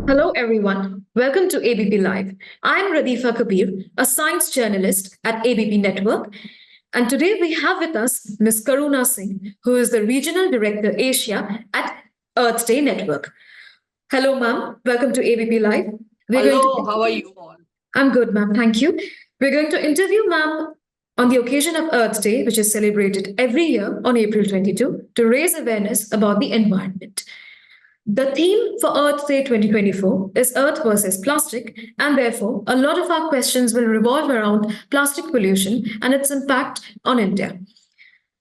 Hello, everyone. Welcome to ABP Live. I'm Radifah Kabir, a science journalist at ABP Network. And today we have with us Ms. Karuna Singh, who is the Regional Director Asia at Earth Day Network. Hello, ma'am. Welcome to ABP Live. Hello, how are you all? I'm good, ma'am. Thank you. We're going to interview ma'am on the occasion of Earth Day, which is celebrated every year on April 22, to raise awareness about the environment. The theme for Earth Day 2024 is Earth versus plastic, and therefore, a lot of our questions will revolve around plastic pollution and its impact on India.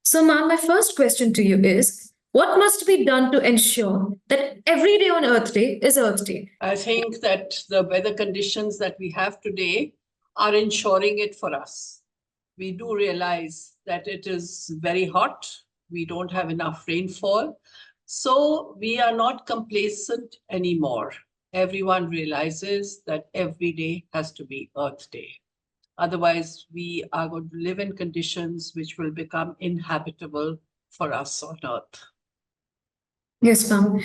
So, ma'am, my first question to you is what must be done to ensure that every day on Earth Day is Earth Day? I think that the weather conditions that we have today are ensuring it for us. We do realize that it is very hot. We don't have enough rainfall. So we are not complacent anymore. Everyone realizes that every day has to be Earth Day. Otherwise, we are going to live in conditions which will become inhabitable for us on Earth. Yes, ma'am.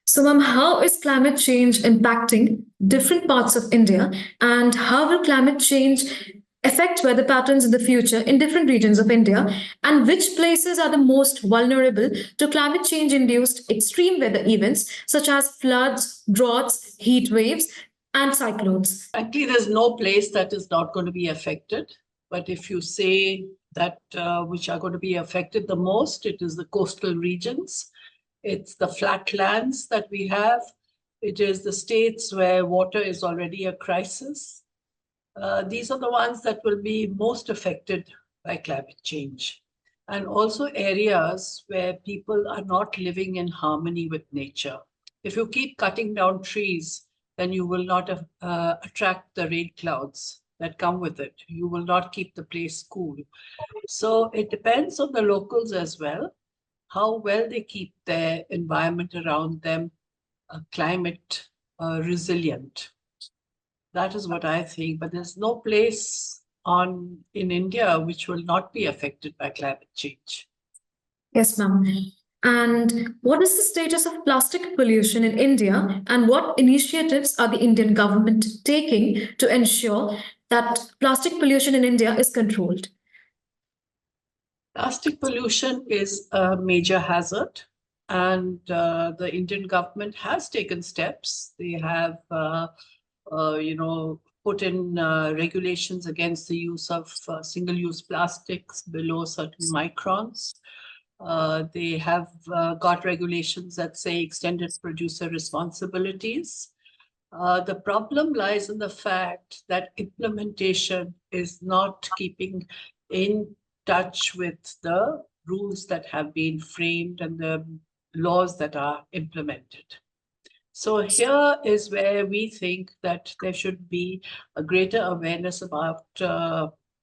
So, ma'am, how is climate change impacting different parts of India, and how will climate change affect weather patterns in the future in different regions of India, and which places are the most vulnerable to climate change induced extreme weather events such as floods, droughts, heat waves, and cyclones? Actually, there's no place that is not going to be affected. But if you say that which are going to be affected the most, it is the coastal regions. It's the flatlands that we have. It is the states where water is already a crisis. These are the ones that will be most affected by climate change. And also areas where people are not living in harmony with nature. If you keep cutting down trees, then you will not attract the rain clouds that come with it. You will not keep the place cool. So it depends on the locals as well, how well they keep their environment around them climate resilient. That is what I think. But there's no place in India which will not be affected by climate change. Yes, ma'am. And what is the status of plastic pollution in India, and what initiatives are the Indian government taking to ensure that plastic pollution in India is controlled? Plastic pollution is a major hazard, and the Indian government has taken steps. They have, put in regulations against the use of single-use plastics below certain microns. They have got regulations that say extended producer responsibilities. The problem lies in the fact that implementation is not keeping in touch with the rules that have been framed and the laws that are implemented. So here is where we think that there should be a greater awareness about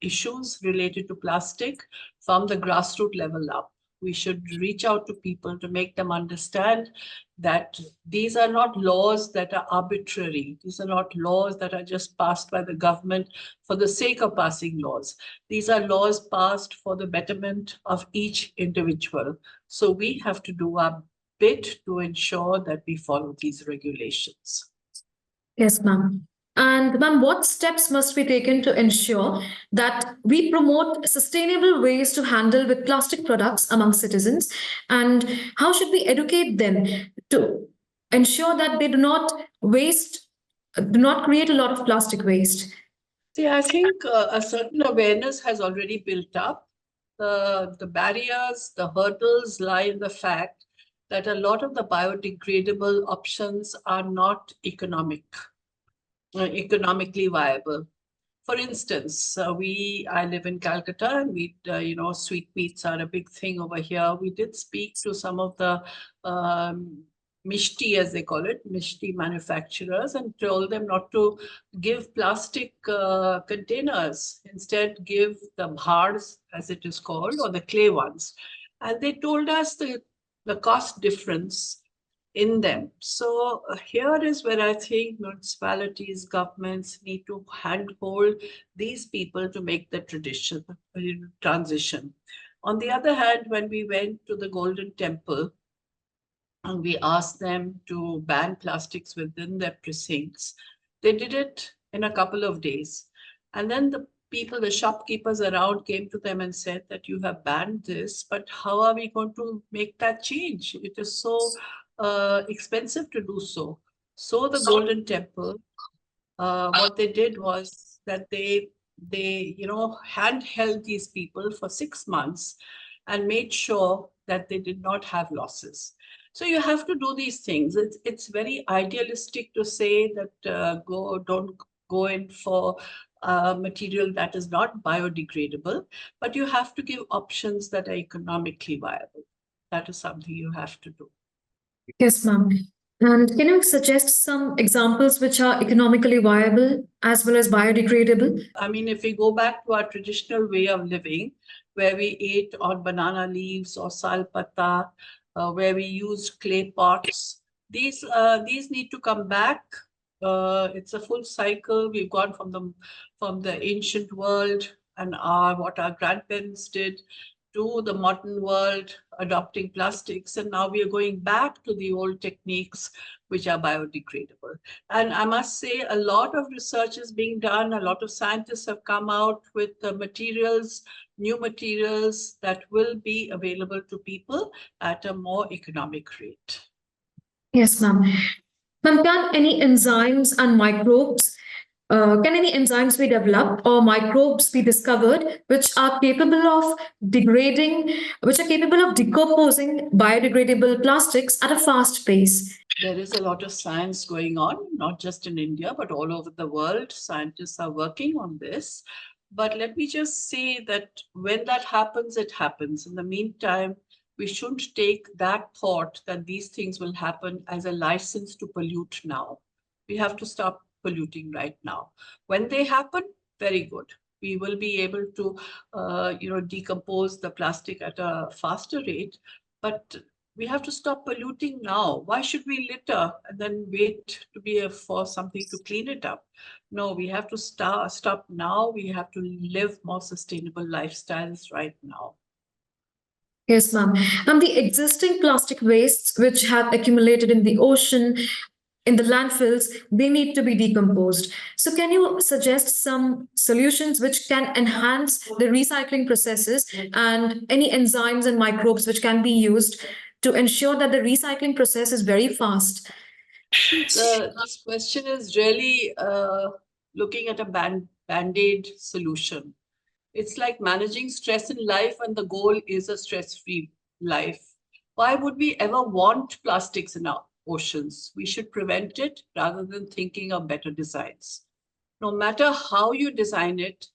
issues related to plastic from the grassroots level up. We should reach out to people to make them understand that these are not laws that are arbitrary. These are not laws that are just passed by the government for the sake of passing laws. These are laws passed for the betterment of each individual. So we have to do our bit to ensure that we follow these regulations. Yes, ma'am. And ma'am, what steps must be taken to ensure that we promote sustainable ways to handle with plastic products among citizens? And how should we educate them to ensure that they do not create a lot of plastic waste? See, I think a certain awareness has already built up. The barriers, the hurdles lie in the fact that a lot of the biodegradable options are not economically viable. For instance, I live in Calcutta, and sweetmeats are a big thing over here. We did speak to some of the mishti, as they call it, mishti manufacturers, and told them not to give plastic containers. Instead, give the bhars, as it is called, or the clay ones. And they told us the cost difference in them. So here is where I think municipalities, governments need to handhold these people to make the transition. On the other hand, when we went to the Golden Temple, and we asked them to ban plastics within their precincts. They did it in a couple of days. And then the people, the shopkeepers around came to them and said that you have banned this, but how are we going to make that change? It is so expensive to do so. So the Golden Temple, what they did was that they handheld these people for 6 months and made sure that they did not have losses. So you have to do these things. It's very idealistic to say that don't go in for material that is not biodegradable, but you have to give options that are economically viable. That is something you have to do. Yes, ma'am. And can you suggest some examples which are economically viable as well as biodegradable? I mean, if we go back to our traditional way of living, where we ate on banana leaves or sal pata, where we used clay pots, these need to come back. It's a full cycle. We've gone from the ancient world and what our grandparents did to the modern world, adopting plastics, and now we are going back to the old techniques which are biodegradable. And I must say, a lot of research is being done. A lot of scientists have come out with materials, new materials that will be available to people at a more economic rate. Yes, ma'am. Ma'am, can any enzymes be developed or microbes be discovered which are capable of which are capable of decomposing biodegradable plastics at a fast pace? There is a lot of science going on, not just in India, but all over the world. Scientists are working on this. But let me just say that when that happens, it happens. In the meantime, we shouldn't take that thought that these things will happen as a license to pollute now. We have to stop polluting right now. When they happen, very good. We will be able to, decompose the plastic at a faster rate. But we have to stop polluting now. Why should we litter and then wait to be for something to clean it up? No, we have to stop now. We have to live more sustainable lifestyles right now. Yes, ma'am. The existing plastic wastes which have accumulated in the ocean, in the landfills, they need to be decomposed. So, can you suggest some solutions which can enhance the recycling processes and any enzymes and microbes which can be used to ensure that the recycling process is very fast? See, this question is really looking at a band-aid solution. It's like managing stress in life, and the goal is a stress-free life. Why would we ever want plastics in our oceans? We should prevent it rather than thinking of better designs. No matter how you design it,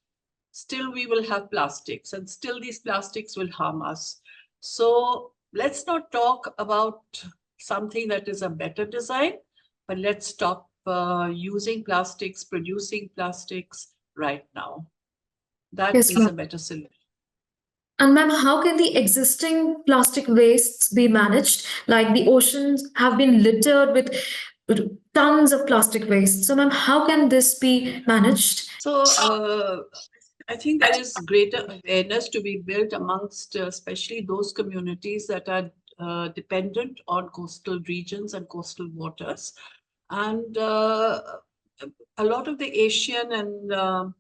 still we will have plastics, and still these plastics will harm us. So let's not talk about something that is a better design, but let's stop using plastics, producing plastics right now. That Yes, is ma'am. a better solution. And ma'am, how can the existing plastic wastes be managed? Like the oceans have been littered with tons of plastic waste. So, ma'am, how can this be managed? So I think there is greater awareness to be built amongst especially those communities that are dependent on coastal regions and coastal waters. And a lot of the Asian and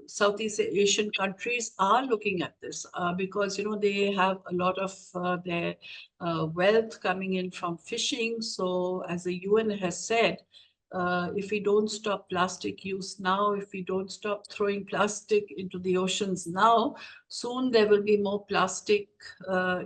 Southeast Asian countries are looking at this because they have a lot of their wealth coming in from fishing. So as the UN has said, if we don't stop plastic use now, if we don't stop throwing plastic into the oceans now, soon there will be more plastic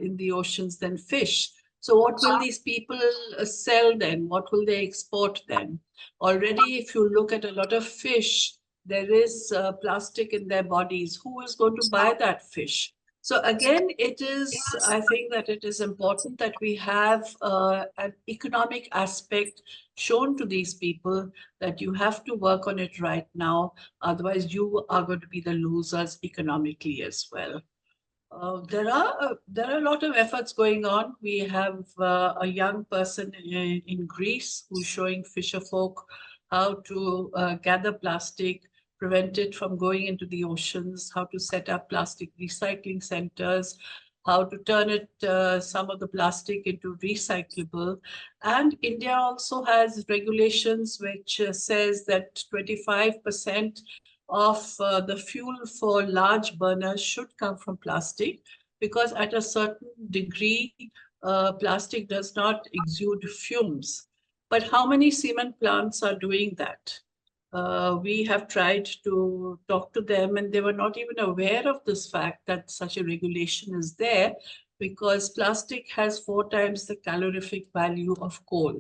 in the oceans than fish. So what will these people sell then? What will they export then? Already, if you look at a lot of fish, there is plastic in their bodies. Who is going to buy that fish? So again, I think that it is important that we have an economic aspect shown to these people that you have to work on it right now. Otherwise, you are going to be the losers economically as well. There are a lot of efforts going on. We have a young person in Greece who's showing fisher folk how to gather plastic, prevent it from going into the oceans, how to set up plastic recycling centers, how to turn it, some of the plastic into recyclable. And India also has regulations which says that 25% of the fuel for large burners should come from plastic, because at a certain degree, plastic does not exude fumes. But how many cement plants are doing that? We have tried to talk to them, and they were not even aware of this fact that such a regulation is there, because plastic has 4 times the calorific value of coal.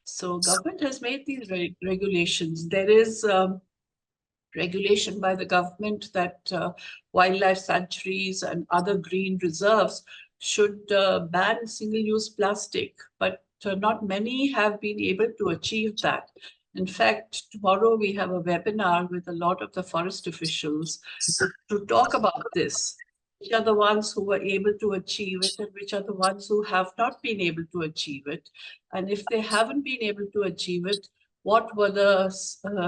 So government has made these regulations. There is regulation by the government that wildlife sanctuaries and other green reserves should ban single-use plastic, but not many have been able to achieve that. In fact, tomorrow we have a webinar with a lot of the forest officials to talk about this. Which are the ones who were able to achieve it, and which are the ones who have not been able to achieve it. And if they haven't been able to achieve it, what were the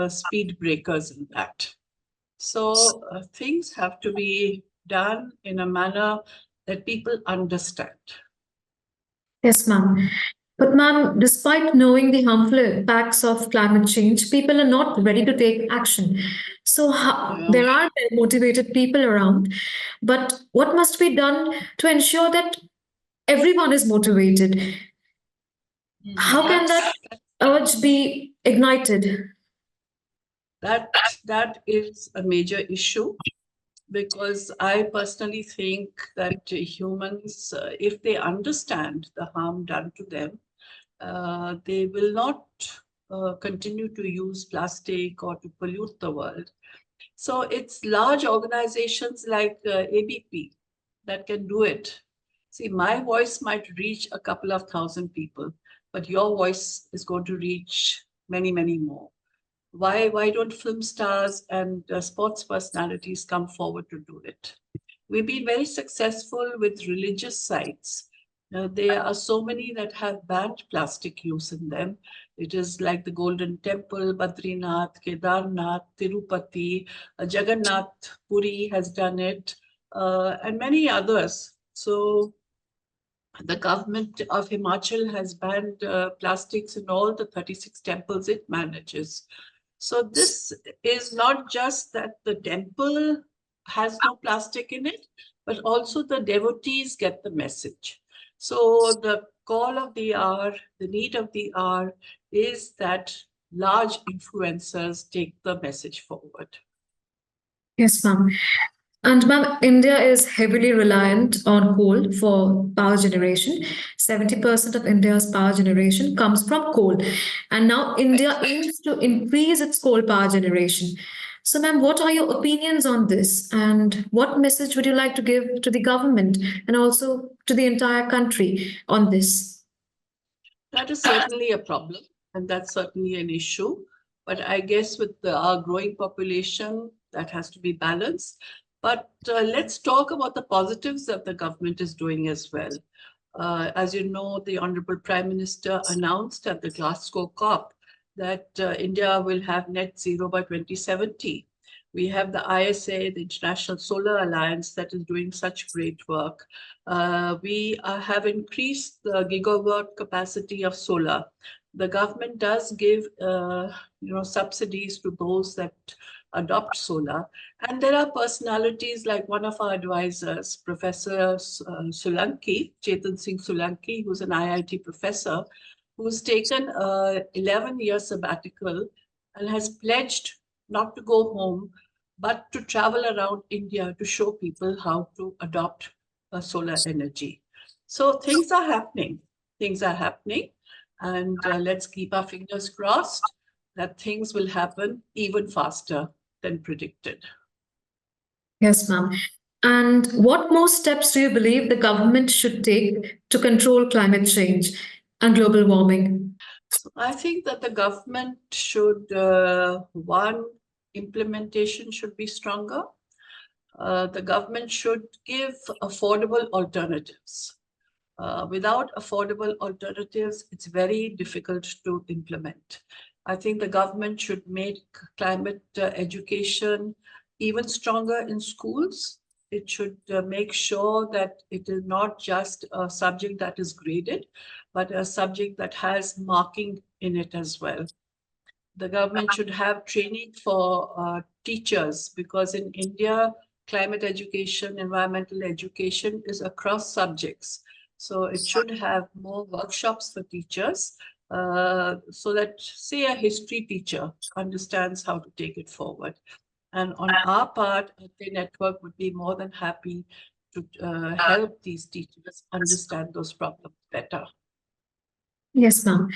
speed breakers in that? So things have to be done in a manner that people understand. Yes, ma'am. But, ma'am, despite knowing the harmful impacts of climate change, people are not ready to take action. So, there are motivated people around, but what must be done to ensure that everyone is motivated? How can that urge be ignited? That is a major issue, because I personally think that humans, if they understand the harm done to them, they will not continue to use plastic or to pollute the world. So it's large organizations like ABP that can do it. See, my voice might reach a couple of thousand people, but your voice is going to reach many, many more. Why don't film stars and sports personalities come forward to do it? We've been very successful with religious sites. There are so many that have banned plastic use in them. It is like the Golden Temple, Badrinath, Kedarnath, Tirupati, Jagannath Puri has done it, and many others. So the government of Himachal has banned plastics in all the 36 temples it manages. So this is not just that the temple has no plastic in it, but also the devotees get the message. So the call of the hour, the need of the hour is that large influencers take the message forward. Yes, ma'am. And ma'am, India is heavily reliant on coal for power generation. 70% of India's power generation comes from coal. And now India aims to increase its coal power generation. So, ma'am, what are your opinions on this? And what message would you like to give to the government and also to the entire country on this? That is certainly a problem, and that's certainly an issue. But I guess with our growing population, that has to be balanced. But let's talk about the positives that the government is doing as well. As you know, the Honorable Prime Minister announced at the Glasgow COP that India will have net zero by 2070. We have the ISA, the International Solar Alliance, that is doing such great work. We have increased the gigawatt capacity of solar. The government does give subsidies to those that adopt solar. And there are personalities like one of our advisors, Professor Solanki, Chetan Singh Solanki, who's an IIT professor, who's taken an 11-year sabbatical and has pledged not to go home, but to travel around India to show people how to adopt solar energy. So things are happening. Things are happening. And let's keep our fingers crossed that things will happen even faster than predicted. Yes, ma'am. And what more steps do you believe the government should take to control climate change and global warming? I think that the government should, one, implementation should be stronger. The government should give affordable alternatives. Without affordable alternatives, it's very difficult to implement. I think the government should make climate education even stronger in schools. it should make sure that it is not just a subject that is graded, but a subject that has marking in it as well. The government should have training for teachers, because in India, climate education, environmental education is across subjects. So it should have more workshops for teachers, so that, say, a history teacher understands how to take it forward. And on our part, the network would be more than happy to help these teachers understand those problems better. Yes, ma'am.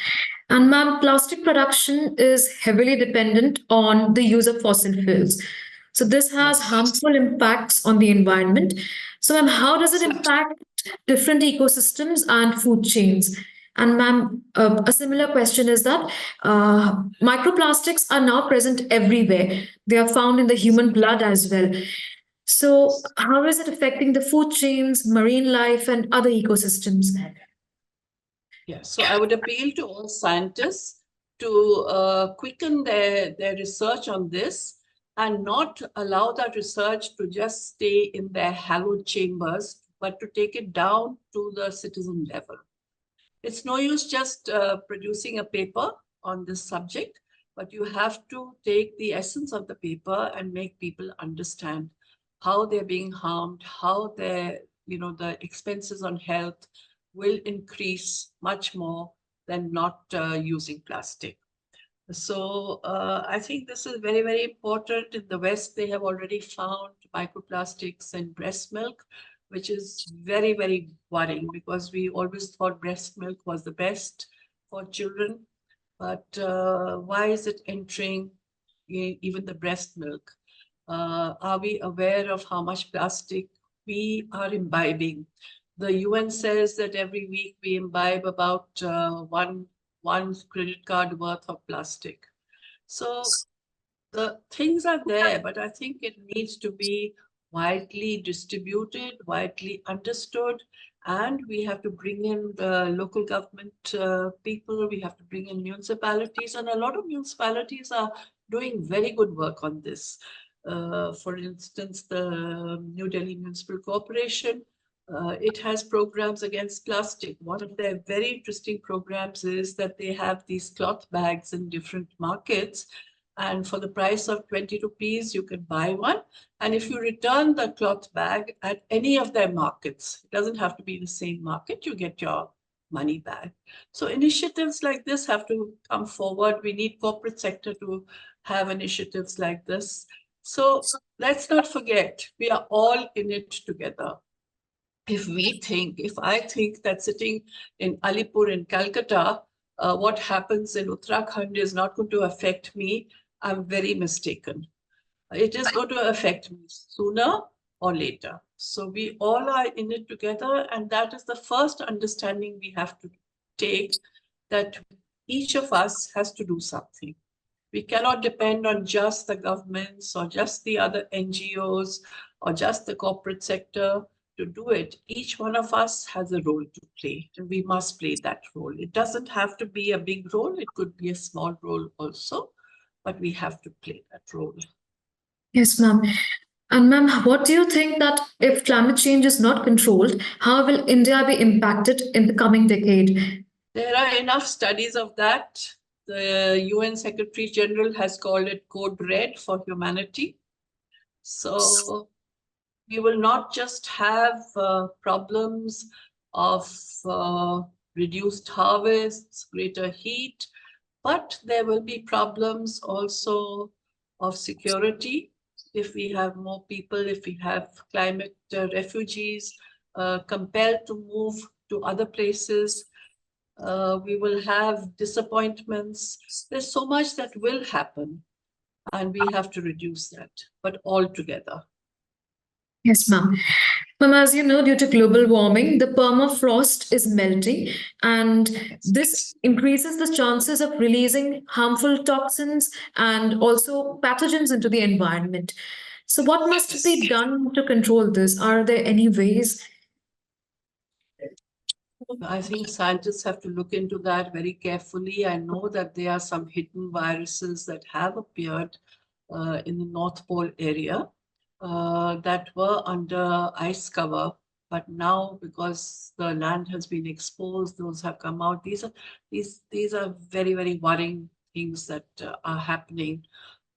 And ma'am, plastic production is heavily dependent on the use of fossil fuels. So this has Yes. harmful impacts on the environment. So ma'am, how does it impact different ecosystems and food chains? And ma'am, a similar question is that microplastics are now present everywhere. They are found in the human blood as well. So how is it affecting the food chains, marine life, and other ecosystems? Yes, so I would appeal to all scientists to quicken their research on this and not allow that research to just stay in their hallowed chambers, but to take it down to the citizen level. It's no use just producing a paper on this subject, but you have to take the essence of the paper and make people understand how they're being harmed, how their, the expenses on health will increase much more than not using plastic. So I think this is very, very important. In the West, they have already found microplastics in breast milk, which is very, very worrying, because we always thought breast milk was the best for children. But why is it entering even the breast milk? Are we aware of how much plastic we are imbibing? The UN says that every week we imbibe about one credit card worth of plastic. So the things are there, but I think it needs to be widely distributed, widely understood, and we have to bring in the local government people, we have to bring in municipalities, and a lot of municipalities are doing very good work on this. For instance, the New Delhi Municipal Corporation, it has programs against plastic. One of their very interesting programs is that they have these cloth bags in different markets, and for the price of 20 rupees, you can buy one. And if you return the cloth bag at any of their markets, it doesn't have to be the same market, you get your money back. So initiatives like this have to come forward. We need corporate sector to have initiatives like this. So let's not forget, we are all in it together. If I think that sitting in Alipur in Calcutta, what happens in Uttarakhand is not going to affect me, I'm very mistaken. It is going to affect me sooner or later. So we all are in it together, and that is the first understanding we have to take, that each of us has to do something. We cannot depend on just the governments or just the other NGOs or just the corporate sector to do it. Each one of us has a role to play, and we must play that role. It doesn't have to be a big role. It could be a small role also, but we have to play that role. Yes, ma'am. And ma'am, what do you think that if climate change is not controlled, how will India be impacted in the coming decade? There are enough studies of that. The UN Secretary General has called it Code Red for humanity. So we will not just have problems of reduced harvests, greater heat, but there will be problems also of security. If we have more people, if we have climate refugees compelled to move to other places, we will have disappointments. There's so much that will happen, and we have to reduce that, but all together. Yes, ma'am. Ma'am, as you know, due to global warming, the permafrost is melting, and this increases the chances of releasing harmful toxins and also pathogens into the environment. So, what must be done to control this? Are there any ways? I think scientists have to look into that very carefully. I know that there are some hidden viruses that have appeared in the North Pole area. that were under ice cover, but now because the land has been exposed, those have come out. These are very, very worrying things that are happening.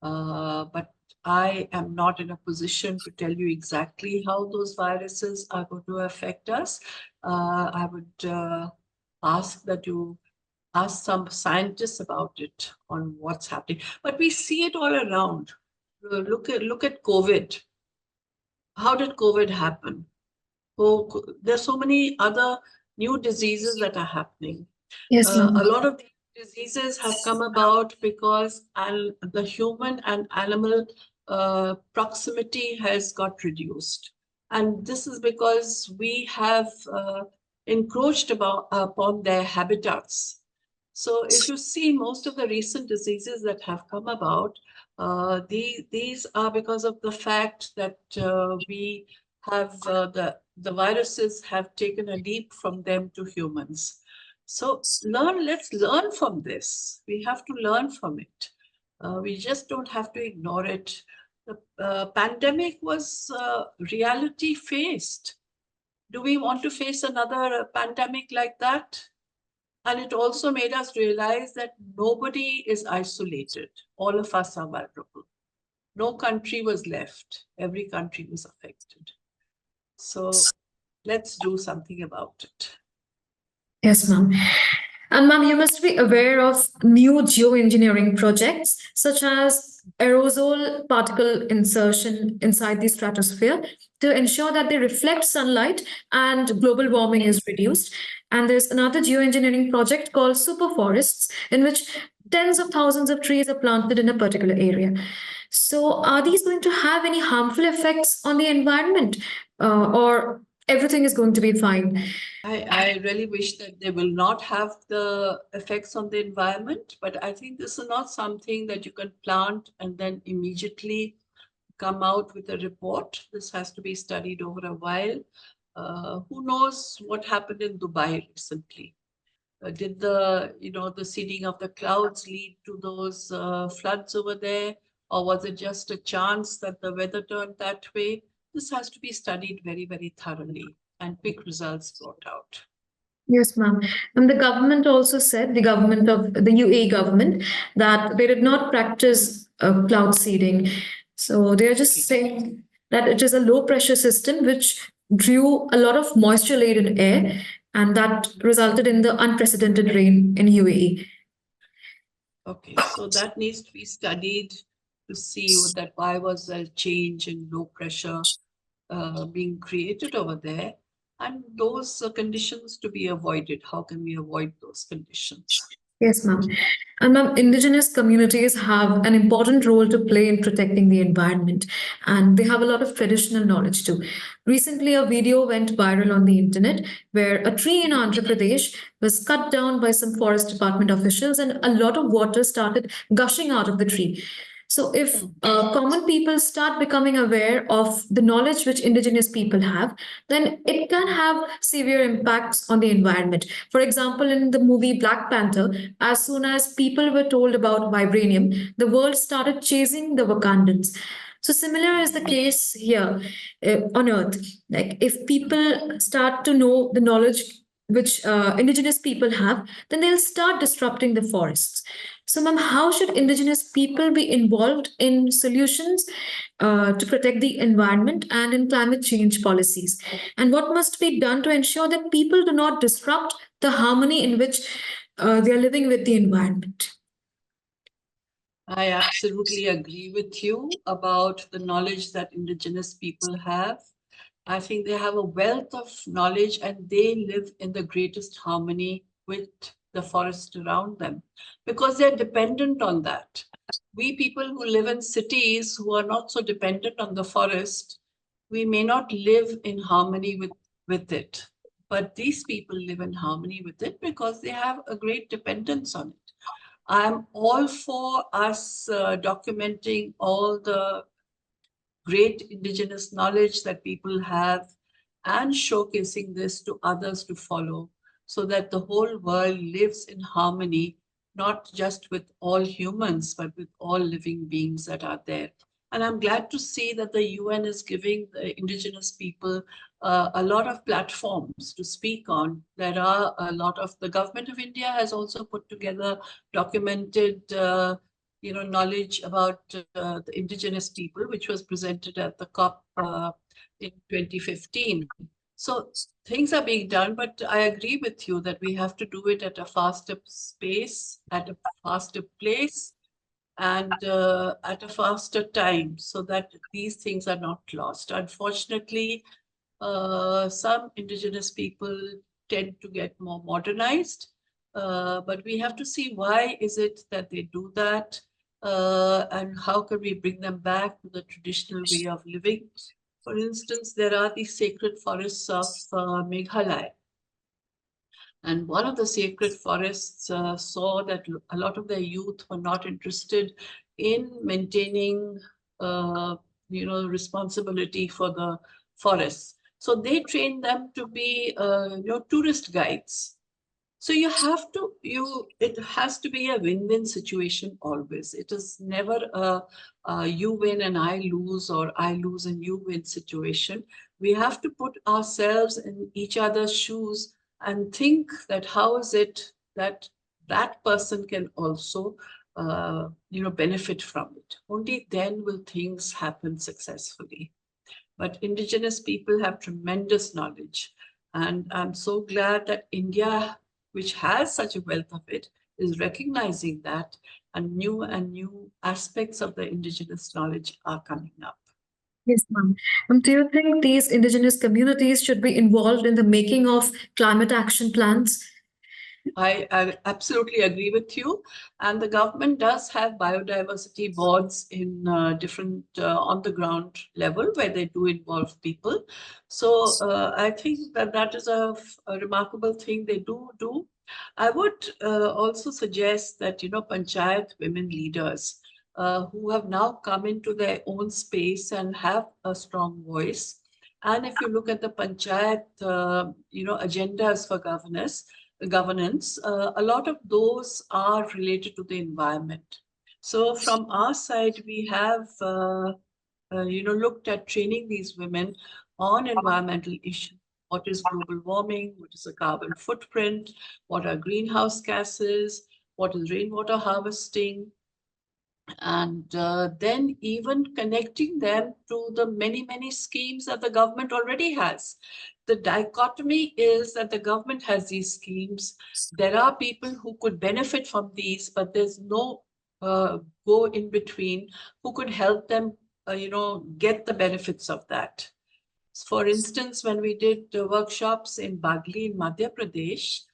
But I am not in a position to tell you exactly how those viruses are going to affect us. I would ask that you ask some scientists about it on what's happening. But we see it all around. Look at COVID. How did COVID happen? Oh, there's so many other new diseases that are happening. Yes, ma'am. A lot of these diseases have come about because the human and animal proximity has got reduced. And this is because we have encroached upon their habitats. So if you see most of the recent diseases that have come about, these are because of the fact that we have the viruses have taken a leap from them to humans. So let's learn from this. We have to learn from it. We just don't have to ignore it. The pandemic was reality faced. Do we want to face another pandemic like that? And it also made us realize that nobody is isolated. All of us are vulnerable. No country was left. Every country was affected. So let's do something about it. Yes, ma'am. And ma'am, you must be aware of new geoengineering projects such as aerosol particle insertion inside the stratosphere to ensure that they reflect sunlight and global warming is reduced. And there's another geoengineering project called super forests, in which tens of thousands of trees are planted in a particular area. So, are these going to have any harmful effects on the environment, or everything is going to be fine? I really wish that they will not have the effects on the environment, but I think this is not something that you can plant and then immediately come out with a report. This has to be studied over a while. Who knows what happened in Dubai recently? Did the seeding of the clouds lead to those floods over there? Or was it just a chance that the weather turned that way? This has to be studied very, very thoroughly and quick results brought out. Yes, ma'am. And the government also said, the government of the UAE government, that they did not practice cloud seeding. So they are just saying that it is a low pressure system which drew a lot of moisture laden air, and that resulted in the unprecedented rain in UAE. Okay, so that needs to be studied to see that why was there change in low pressure being created over there, and those conditions to be avoided. How can we avoid those conditions? Yes, ma'am. And ma'am, indigenous communities have an important role to play in protecting the environment, and they have a lot of traditional knowledge too. Recently, a video went viral on the internet where a tree in Andhra Pradesh was cut down by some forest department officials, and a lot of water started gushing out of the tree. So, if common people start becoming aware of the knowledge which indigenous people have, then it can have severe impacts on the environment. For example, in the movie Black Panther, as soon as people were told about vibranium, the world started chasing the Wakandans. So similar is the case here on Earth. Like if people start to know the knowledge which indigenous people have, then they'll start disrupting the forests. So, ma'am, how should indigenous people be involved in solutions to protect the environment and in climate change policies? And what must be done to ensure that people do not disrupt the harmony in which they are living with the environment? I absolutely agree with you about the knowledge that indigenous people have. I think they have a wealth of knowledge and they live in the greatest harmony with the forest around them because they're dependent on that. We people who live in cities who are not so dependent on the forest, we may not live in harmony with it. But these people live in harmony with it because they have a great dependence on it. I'm all for us documenting all the great indigenous knowledge that people have and showcasing this to others to follow so that the whole world lives in harmony, not just with all humans, but with all living beings that are there. And I'm glad to see that the UN is giving the indigenous people a lot of platforms to speak on. There are a lot of, the government of India has also put together documented knowledge about the indigenous people, which was presented at the COP in 2015. So things are being done, but I agree with you that we have to do it at a faster pace, at a faster place, and at a faster time so that these things are not lost. Unfortunately, some indigenous people tend to get more modernized, but we have to see why is it that they do that, and how can we bring them back to the traditional way of living. For instance, there are these sacred forests of Meghalaya. And one of the sacred forests saw that a lot of their youth were not interested in maintaining, responsibility for the forests. So they trained them to be, tourist guides. So it has to be a win-win situation always. It is never a you win and I lose, or I lose and you win situation. We have to put ourselves in each other's shoes and think that how is it that that person can also, benefit from it. Only then will things happen successfully. But indigenous people have tremendous knowledge. And I'm so glad that India, which has such a wealth of it, is recognizing that, and new aspects of the indigenous knowledge are coming up. Yes, ma'am. Do you think these indigenous communities should be involved in the making of climate action plans? I absolutely agree with you. And the government does have biodiversity boards in different on the ground level where they do involve people. So I think that that is a remarkable thing they do. I would also suggest that, panchayat women leaders who have now come into their own space and have a strong voice. And if you look at the panchayat, agendas for governance, a lot of those are related to the environment. So from our side, we have, looked at training these women on environmental issues. What is global warming? What is the carbon footprint? What are greenhouse gases? What is rainwater harvesting? And then even connecting them to the many schemes that the government already has. The dichotomy is that the government has these schemes. There are people who could benefit from these, but there's no go in between who could help them, get the benefits of that. For instance, when we did workshops in Bagli in Madhya Pradesh,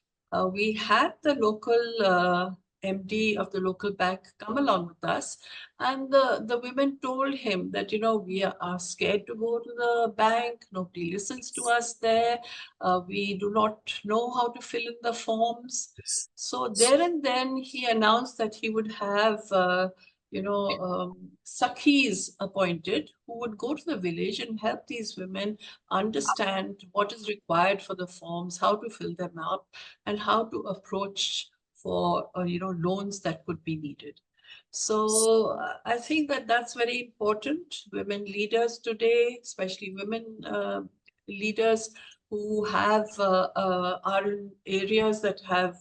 we had the local MD of the local bank come along with us. And the women told him that, we are scared to go to the bank. Nobody listens to us there. We do not know how to fill in the forms. So there and then he announced that he would have Sakhis appointed who would go to the village and help these women understand what is required for the forms, how to fill them up, and how to approach for loans that could be needed. So I think that that's very important. Women leaders today, especially women leaders who have are in areas that have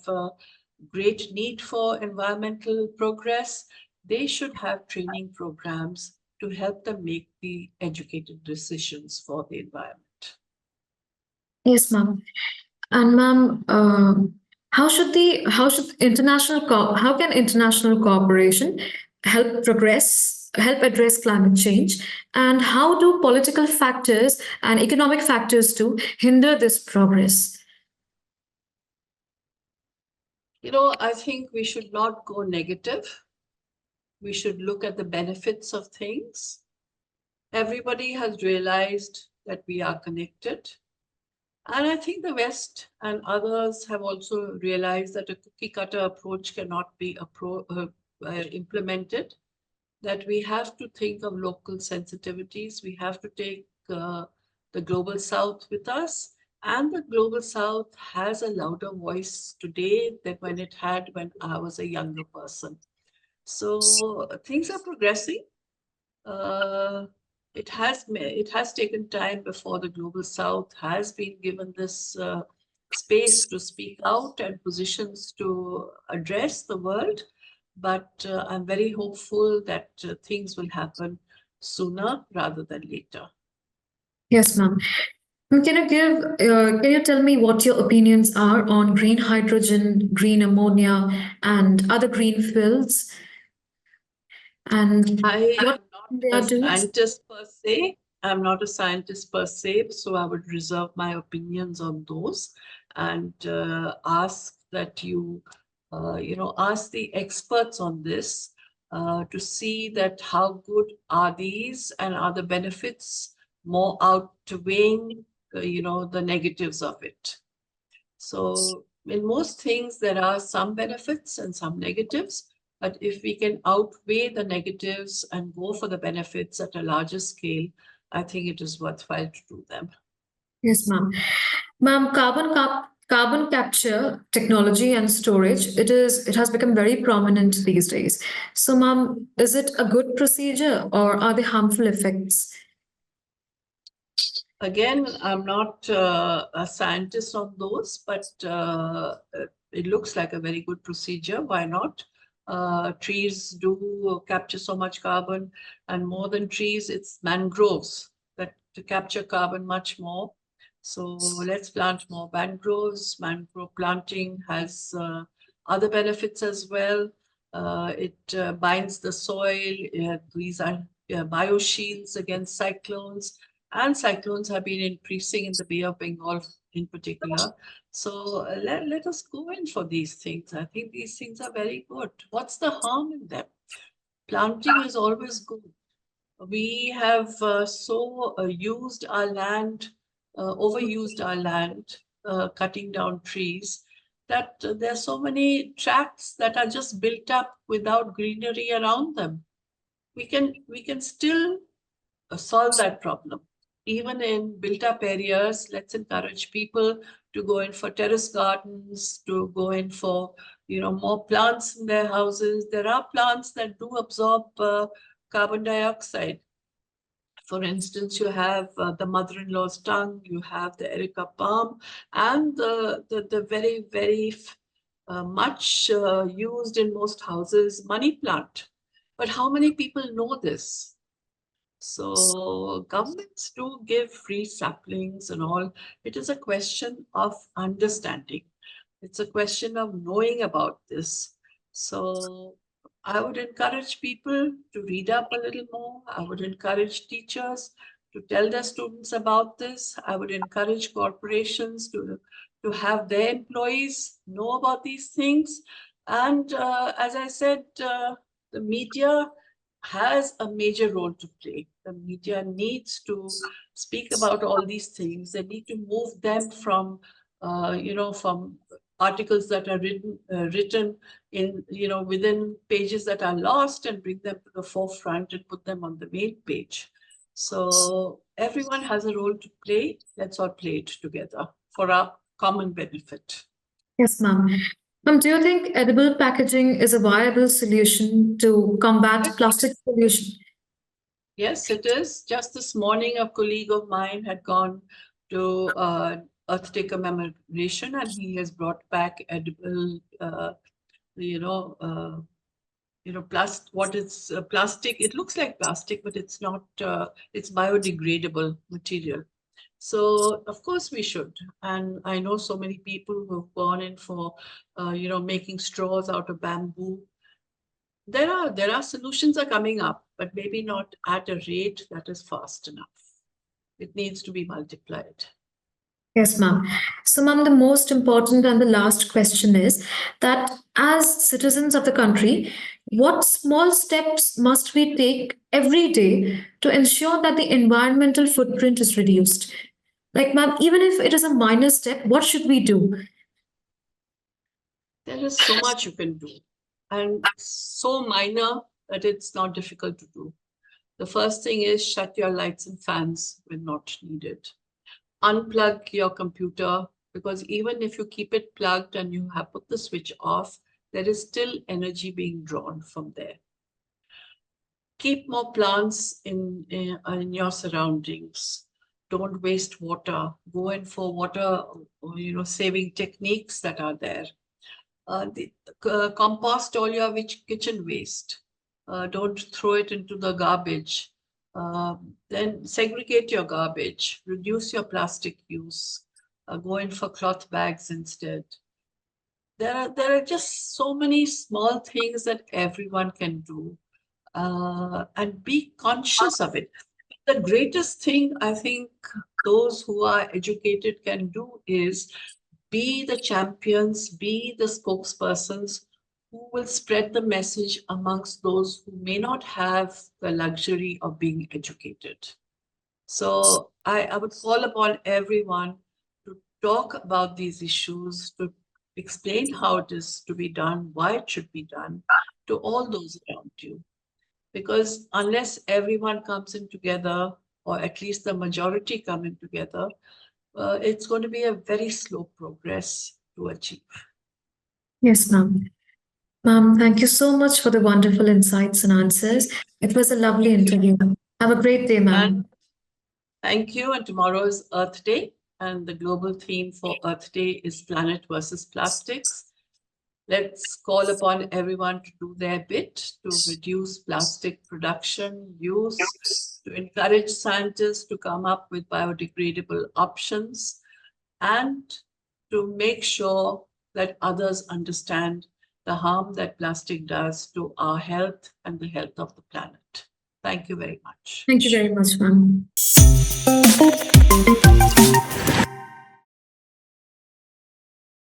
great need for environmental progress, they should have training programs to help them make the educated decisions for the environment. Yes, ma'am. And ma'am, how can international cooperation help address climate change, and how do political factors and economic factors too hinder this progress? I think we should not go negative. We should look at the benefits of things. Everybody has realized that we are connected. And I think the West and others have also realized that a cookie cutter approach cannot be implemented, that we have to think of local sensitivities. We have to take the global South with us. And the global South has a louder voice today than when it had when I was a younger person. So things are progressing. It has taken time before the Global South has been given this space to speak out and positions to address the world. But I'm very hopeful that things will happen sooner rather than later. Yes, ma'am. Can you tell me what your opinions are on green hydrogen, green ammonia, and other green fuels, and I what am not they a are doing? scientist per se. I'm not a scientist per se, so I would reserve my opinions on those and ask that you, ask the experts on this to see that how good are these and are the benefits more outweighing, the negatives of it. So in most things, there are some benefits and some negatives. But if we can outweigh the negatives and go for the benefits at a larger scale, I think it is worthwhile to do them. Yes, ma'am. Ma'am, carbon capture technology and storage, it has become very prominent these days. So, ma'am, is it a good procedure or are there harmful effects? Again, I'm not a scientist on those, but it looks like a very good procedure. Why not? Trees do capture so much carbon, and more than trees, it's mangroves that to capture carbon much more. So let's plant more mangroves. Mangrove planting has other benefits as well. It binds the soil. These are bioshields against cyclones, and cyclones have been increasing in the Bay of Bengal in particular. So let us go in for these things. I think these things are very good. What's the harm in them? Planting is always good. We have used our land, overused our land, cutting down trees, that there are so many tracts that are just built up without greenery around them. We can still solve that problem. Even in built up areas, let's encourage people to go in for terrace gardens, to go in for, more plants in their houses. There are plants that do absorb carbon dioxide. For instance, you have the mother-in-law's tongue, you have the Erica palm, and the very, very much used in most houses money plant. But how many people know this? So governments do give free saplings and all. It is a question of understanding. It's a question of knowing about this. So I would encourage people to read up a little more. I would encourage teachers to tell their students about this. I would encourage corporations to have their employees know about these things. And as I said, the media has a major role to play. The media needs to speak about all these things. They need to move them from, from articles that are written in, within pages that are lost, and bring them to the forefront and put them on the main page. So everyone has a role to play. Let's all play it together for our common benefit. Yes, ma'am. Ma'am, do you think edible packaging is a viable solution to combat plastic pollution? Yes, it is. Just this morning, a colleague of mine had gone to Earth Day commemoration, and he has brought back edible, what is plastic. It looks like plastic, but it's not. It's biodegradable material. So of course we should. And I know so many people who have gone in for, making straws out of bamboo. There are solutions are coming up, but maybe not at a rate that is fast enough. It needs to be multiplied. Yes, ma'am. So, ma'am, the most important and the last question is that as citizens of the country, what small steps must we take every day to ensure that the environmental footprint is reduced? Like, ma'am, even if it is a minor step, what should we do? There is so much you can do, and so minor that it's not difficult to do. The first thing is shut your lights and fans when not needed. Unplug your computer, because even if you keep it plugged and you have put the switch off, there is still energy being drawn from there. keep more plants in your surroundings. Don't waste water. Go in for water, saving techniques that are there. Compost all your kitchen waste. Don't throw it into the garbage. Then segregate your garbage. Reduce your plastic use. Go in for cloth bags instead. There are just so many small things that everyone can do, and be conscious of it. The greatest thing I think those who are educated can do is be the champions, be the spokespersons who will spread the message amongst those who may not have the luxury of being educated. So I would call upon everyone to talk about these issues, to explain how it is to be done, why it should be done to all those around you. Because unless everyone comes in together, or at least the majority come in together, it's going to be a very slow progress to achieve. Yes, ma'am. Ma'am, thank you so much for the wonderful insights and answers. It was a lovely interview. Have a great day, ma'am. Thank you. And tomorrow is Earth Day, and the global theme for Earth Day is Planet versus Plastics. Let's call upon everyone to do their bit to reduce plastic production, use, to encourage scientists to come up with biodegradable options, and to make sure that others understand the harm that plastic does to our health and the health of the planet. Thank you very much. Thank you very much, ma'am.